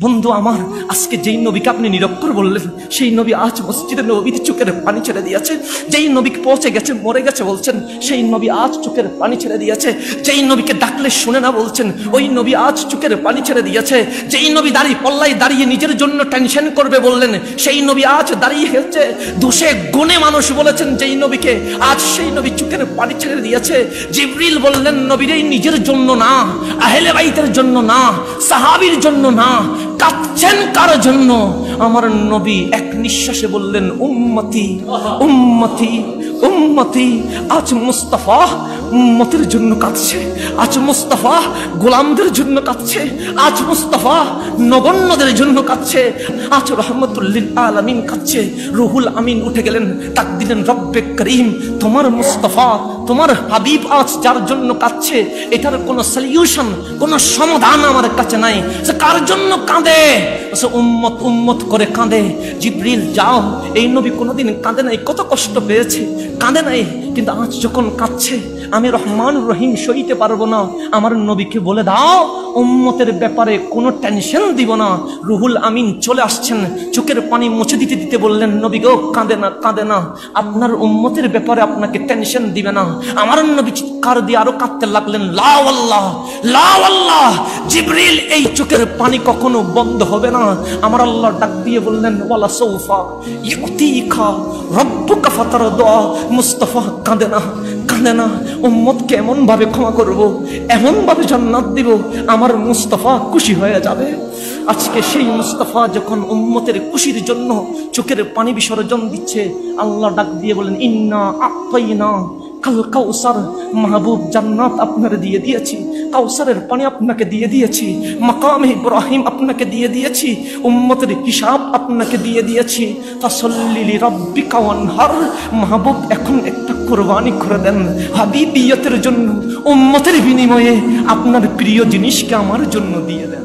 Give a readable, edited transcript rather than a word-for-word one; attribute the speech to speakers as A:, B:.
A: বন্ধু আমার, আজকে যেই নবীকে আপনি নিরক্ষর বললেন, সেই নবী আজ মসজিদে নবীর চোখের পানি ছেড়ে দিয়েছে। যেই নবীকে পৌঁছে গেছে, মরে গেছে বলছেন, সেই নবী আজ চোখের পানি ছেড়ে দিয়েছে। যেই নবীকে ডাকলে শুনে না বলছেন, ওই নবী আজ চোখের পানি ছেড়ে দিয়েছে। যেই নবী দাঁড়িয়ে পল্লায় দাঁড়িয়ে নিজের জন্য টেনশন করবে বললেন, সেই নবী আজ দাঁড়িয়ে গেছে। দোষে গুণে মানুষ বলেছেন যেই নবীকে, আজ সেই নবী চোখের পানি ছেড়ে দিয়েছে। জিবরিল বললেন, নবীর এই নিজের জন্য না, আহলে বাইতের জন্য না, সাহাবীর জন্য না, কাঁদছেন কার জন্য? আমার নবী এক নিঃশ্বাসে বললেন, উম্মতি উম্মতি উম্মতি। আজ মুস্তাফা উম্মতের জন্য কাঁদছে, আজ মুস্তাফা গোলামদের জন্য কাঁদছে, আজ মুস্তাফা নগণ্যদের জন্য কাঁদছে, আজ রহমতুল্লিল আলামিন কাঁদছে। রুহুল আমিন উঠে গেলেন, ডাক দিলেন, রব্বে করিম, তোমার মুস্তাফা, তোমার হাবিব আজ যার জন্য কাঁদছে, এটার কোনো সলিউশন, কোনো সমাধান আমার কাছে নাই। সে কার জন্য কাঁদে? সে উম্মত উম্মত করে কাঁদে। জিবরিল যাও, এই নবী কোনোদিন কাঁদে নাই, কত কষ্ট পেয়েছে, কাঁদে নাই, কিন্তু আজ যখন কাঁদছে, আমি রহমান রহিম সইতে পারবো না, আমার নবীকে বলে দাও উম্মতের ব্যাপারে কোনো টেনশন দিব না। রুহুল আমিন চলে আসছেন, চোখের পানি মুছে দিতে দিতে বললেন, নবী গো, কাঁদে না, কাঁদে না, আপনার উম্মতের ব্যাপারে আপনাকে টেনশন দিবে না। আমার নবী চিৎকার দিয়ে আরো কাঁদতে লাগলেন, লা ওয়াল্লাহ, লা ওয়াল্লাহ, জিবরিল এই চোখের পানি কখনো বন্ধ হবে না। আমার আল্লাহ ডাক দিয়ে বললেন, ওয়ালা সাউফা ইউতিকা রব্বুকা ফাতারদা। মুস্তাফা কাঁদে না, কাঁদে না, উম্মতকে এমন ভাবে ক্ষমা করব, এমন ভাবে জান্নাত দিব, আমার মুস্তাফা খুশি হয়ে যাবে। আজকে সেই মুস্তাফা যখন উম্মতের খুশির জন্য চোখের পানি বিসর্জন দিচ্ছে, আল্লাহ ডাক দিয়ে বলেন, ইন্না আতাইনা কাল কাউসার, মাহবুব জান্নাত আপনারে দিয়ে দিয়েছি, কাউসারের পানি আপনাকে দিয়ে দিয়েছি, মাকামে ইব্রাহিম আপনাকে দিয়ে দিয়েছি, উম্মতের হিসাব আপনাকে দিয়ে দিয়েছি। ফাসাল্লি লিরাব্বিকা ওয়ানহার, মাহবুব এখন একটা কুরবানি করে দেন হাবিবিয়তের জন্য, উম্মতের বিনিময়ে আপনার প্রিয় জিনিসকে আমার জন্য দিয়ে দেন।